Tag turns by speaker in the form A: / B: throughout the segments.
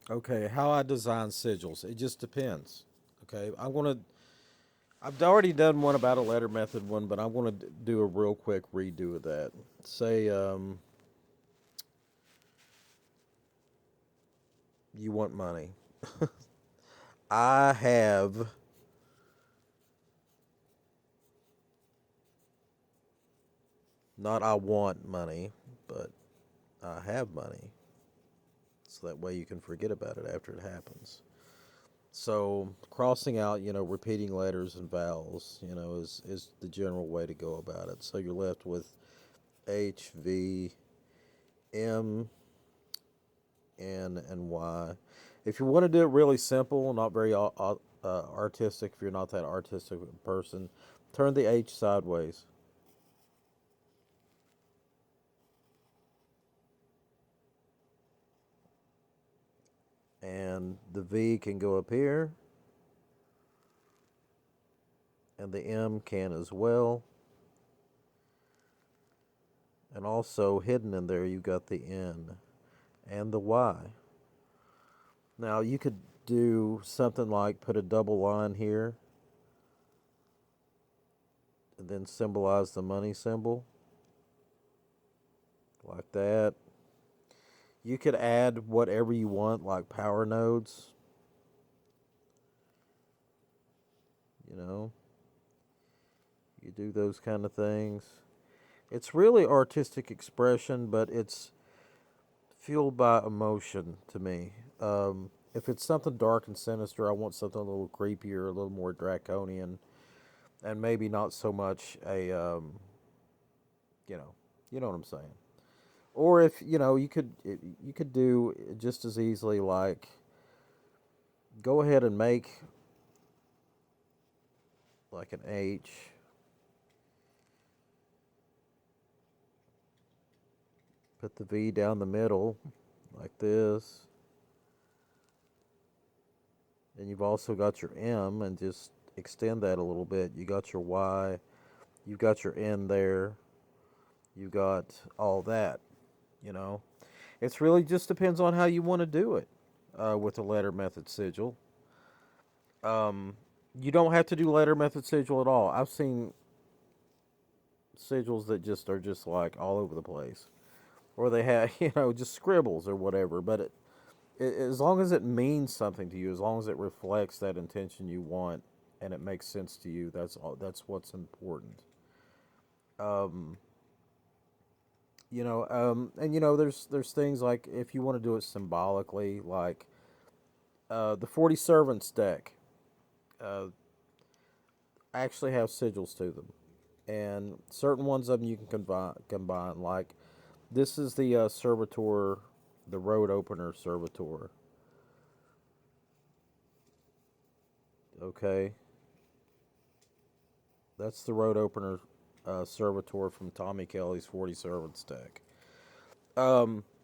A: Okay, how I design sigils, it just depends. Okay, I've already done one about a letter method one, but I want to do a real quick redo of that. Say you want money. I have, not I want money, but I have money. So that way you can forget about it after it happens. So crossing out, repeating letters and vowels, is the general way to go about it. So you're left with H, V, M, N, and Y. If you want to do it really simple, not very artistic, if you're not that artistic person, turn the H sideways. And the V can go up here, and the M can as well. And also hidden in there, you've got the N and the Y. Now you could do something like put a double line here and then symbolize the money symbol like that. You could add whatever you want, like power nodes, you know, you do those kind of things. It's really artistic expression, but it's fueled by emotion to me. If it's something dark and sinister, I want something a little creepier, a little more draconian, and maybe not so much you know, you know what I'm saying. Or if you could do just as easily like go ahead and make like an H, put the V down the middle like this, and you've also got your M, and just extend that a little bit. You got your Y, you've got your N there, you got all that. You know, it's really just depends on how you want to do it with the letter method sigil. Um, you don't have to do letter method sigil at all. I've seen sigils that just are just like all over the place, or they have just scribbles or whatever. But as long as it means something to you, as long as it reflects that intention you want, and it makes sense to you, that's all. That's what's important. Um, and there's things like if you want to do it symbolically, like the 40 servants deck uh, actually have sigils to them, and certain ones of them you can combine. Like this is the servitor, the road opener servitor. Okay, that's the road opener servitor from Tommy Kelly's 40 servants deck.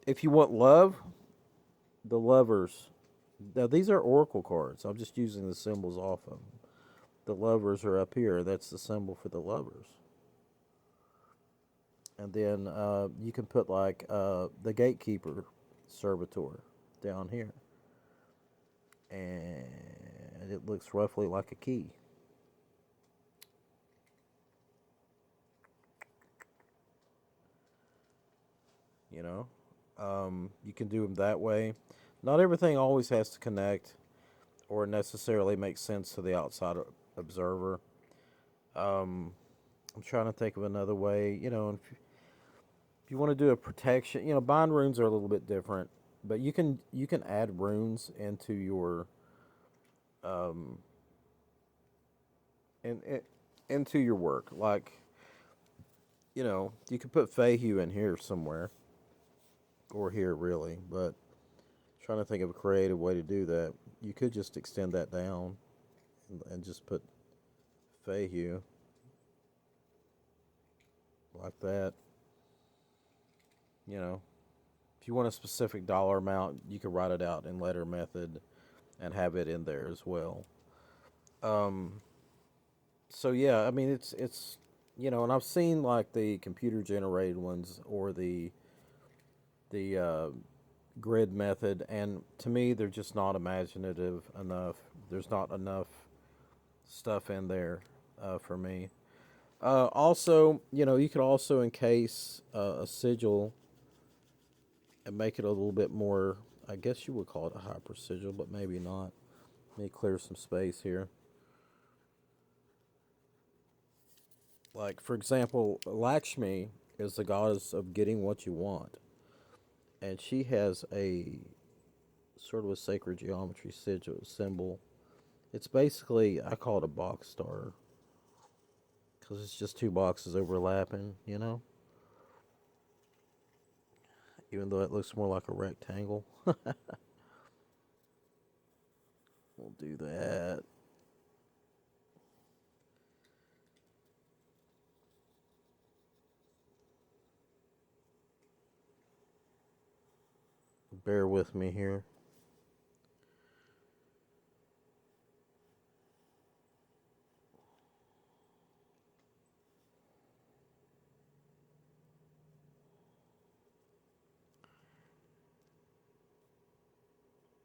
A: If you want love, the lovers. Now these are oracle cards. I'm just using the symbols off of them. The lovers are up here. That's the symbol for the lovers. And then you can put like the gatekeeper servitor down here, and it looks roughly like a key. You know, you can do them that way. Not everything always has to connect or necessarily make sense to the outside observer. Um, I'm trying to think of another way. If you want to do a protection, bind runes are a little bit different, but you can add runes into your um in into your work. Like you could put Feyhu in here somewhere or here really, but trying to think of a creative way to do that. You could just extend that down and just put Feyhu like that. You know, if you want a specific dollar amount, you could write it out in letter method and have it in there as well. Um, so yeah, I mean and I've seen like the computer generated ones or the grid method, and to me, they're just not imaginative enough. There's not enough stuff in there for me. Also, you could also encase a sigil and make it a little bit more. I guess you would call it a hyper sigil, but maybe not. Let me clear some space here. Like, for example, Lakshmi is the goddess of getting what you want, and she has a sort of a sacred geometry sigil symbol. It's basically, I call it a box star because it's just two boxes overlapping, even though it looks more like a rectangle. We'll do that. Bear with me here.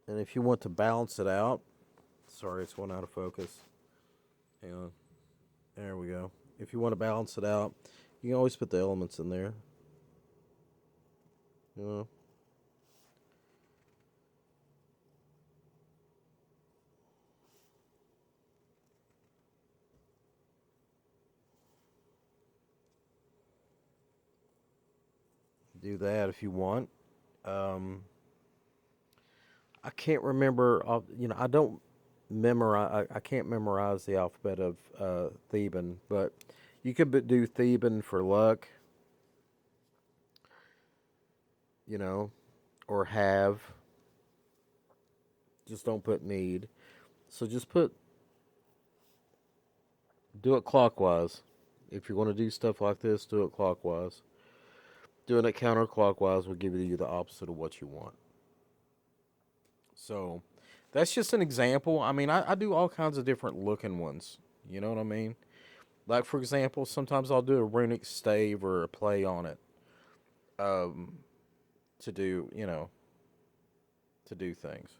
A: And if you want to balance it out, sorry, it's going out of focus. Hang on. There we go. If you want to balance it out, you can always put the elements in there. You know, do that if you want. Um, I can't remember. I don't memorize. I can't memorize the alphabet of Theban, but you could do Theban for luck, you know, or have. Just don't put need. So just do it clockwise. If you're going to do stuff like this, do it clockwise. Doing it counterclockwise will give you the opposite of what you want. So that's just an example. I mean, I do all kinds of different looking ones. You know what I mean? Like, for example, sometimes I'll do a runic stave or a play on it um, to do, to do things.